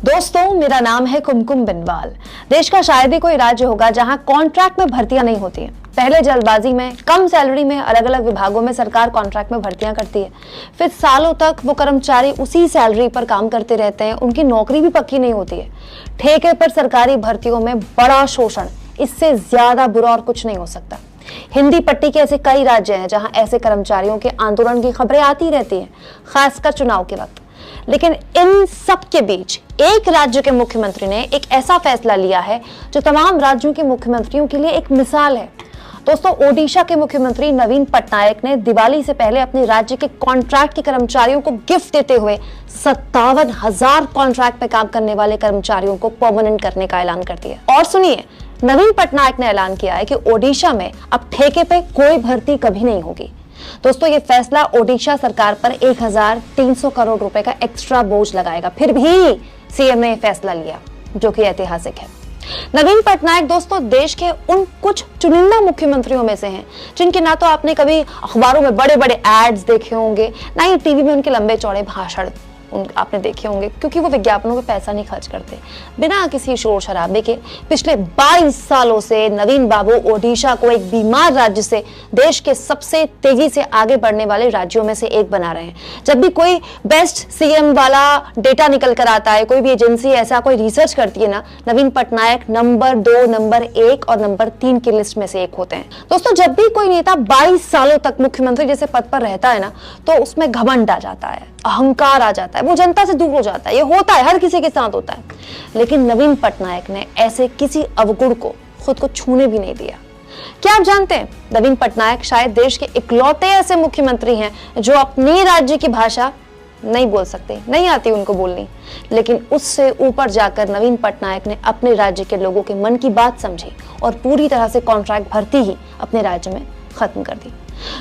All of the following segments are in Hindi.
दोस्तों, मेरा नाम है कुमकुम बिनवाल। देश का शायद ही कोई राज्य होगा जहां कॉन्ट्रैक्ट में भर्तियां नहीं होती हैं। पहले जल्दबाजी में कम सैलरी में अलग अलग विभागों में सरकार कॉन्ट्रैक्ट में भर्तियां करती है, फिर सालों तक वो कर्मचारी उसी सैलरी पर काम करते रहते हैं, उनकी नौकरी भी पक्की नहीं होती है। ठेके पर सरकारी भर्तियों में बड़ा शोषण, इससे ज्यादा बुरा और कुछ नहीं हो सकता। हिंदी पट्टी के ऐसे कई राज्य हैं जहां ऐसे कर्मचारियों के आंदोलन की खबरें आती रहती हैं, खासकर चुनाव के वक्त। लेकिन इन सब के बीच एक राज्य के मुख्यमंत्री ने एक ऐसा फैसला लिया है जो तमाम राज्यों के मुख्यमंत्रियों के लिए एक मिसाल है। दोस्तों, ओडिशा के मुख्यमंत्री नवीन पटनायक ने दिवाली से पहले अपने राज्य के कॉन्ट्रैक्ट के कर्मचारियों को गिफ्ट देते हुए 57,000 कॉन्ट्रैक्ट पे काम करने वाले कर्मचारियों को परमानेंट करने का ऐलान कर दिया। और सुनिए, नवीन पटनायक ने ऐलान किया है कि ओडिशा में अब ठेके पे कोई भर्ती कभी नहीं होगी। दोस्तों, ये फैसला ओडिशा सरकार पर 1,300 करोड़ रुपए का एक्स्ट्रा बोझ लगाएगा। फिर भी सीएम ने फैसला लिया, जो कि ऐतिहासिक है। नवीन पटनायक दोस्तों देश के उन कुछ चुनिंदा मुख्यमंत्रियों में से हैं जिनके ना तो आपने कभी अखबारों में बड़े बड़े एड्स देखे होंगे, ना ही टीवी में उनके लंबे चौड़े भाषण आपने देखे होंगे, क्योंकि वो विज्ञापनों पे पैसा नहीं खर्च करते। बिना किसी शोर शराबे के पिछले 22 सालों से नवीन बाबू ओडिशा को एक बीमार राज्य से देश के सबसे तेजी से आगे बढ़ने वाले राज्यों में से एक बना रहे हैं। जब भी कोई बेस्ट सीएम वाला डेटा निकल कर आता है, कोई भी एजेंसी ऐसा कोई रिसर्च करती है ना, नवीन पटनायक नंबर 2, नंबर 1 और नंबर 3 की लिस्ट में से एक होते हैं। दोस्तों, जब भी कोई नेता 22 सालों तक मुख्यमंत्री जैसे पद पर रहता है ना, तो उसमें घमंड आ जाता है, अहंकार आ जाता है, वो जनता से दूर हो जाता है। ये होता है, हर किसी के साथ होता है। लेकिन नवीन पटनायक ने ऐसे किसी अवगुण को खुद को छूने भी नहीं दिया। क्या आप जानते हैं, नवीन पटनायक शायद देश के इकलौते ऐसे मुख्यमंत्री हैं जो अपने राज्य की भाषा नहीं बोल सकते, नहीं आती उनको बोलनी, लेकिन उससे ऊपर जाकर नवीन पटनायक ने अपने राज्य के लोगों के मन की बात समझी और पूरी तरह से कॉन्ट्रैक्ट भर्ती ही अपने राज्य में खत्म कर दी।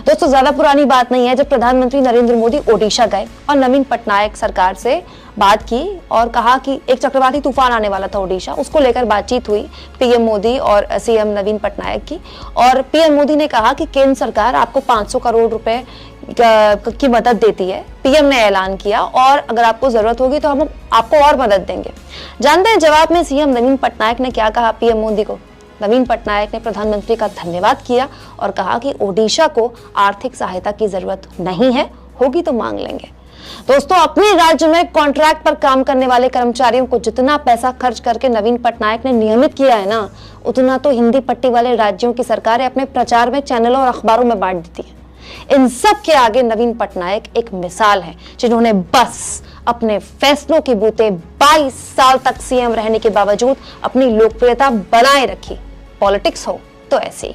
दोस्तों, ज्यादा पुरानी बात नहीं है जब प्रधानमंत्री नरेंद्र मोदी ओडिशा गए और नवीन पटनायक सरकार से बात की और कहा कि एक चक्रवाती तूफान आने वाला था ओडिशा, उसको लेकर बातचीत हुई पीएम मोदी और सीएम नवीन पटनायक की। और पीएम मोदी ने कहा कि केंद्र सरकार आपको 500 करोड़ रुपए की मदद देती है। पीएम ने ऐलान किया और अगर आपको जरूरत होगी तो हम आपको और मदद देंगे। जानते हैं जवाब में सीएम नवीन पटनायक ने क्या कहा पीएम मोदी को? नवीन पटनायक ने प्रधानमंत्री का धन्यवाद किया और कहा कि ओडिशा को आर्थिक सहायता की जरूरत नहीं है, होगी तो मांग लेंगे। दोस्तों, अपने राज्य में कॉन्ट्रैक्ट पर काम करने वाले कर्मचारियों को जितना पैसा खर्च करके नवीन पटनायक ने नियमित किया है ना, उतना तो हिंदी पट्टी वाले राज्यों की सरकारें अपने प्रचार में चैनलों और अखबारों में बांट देती है। इन सब के आगे नवीन पटनायक एक मिसाल है, जिन्होंने बस अपने फैसलों की बूते 22 साल तक सीएम रहने के बावजूद अपनी लोकप्रियता बनाए रखी। पॉलिटिक्स हो तो ऐसे ही।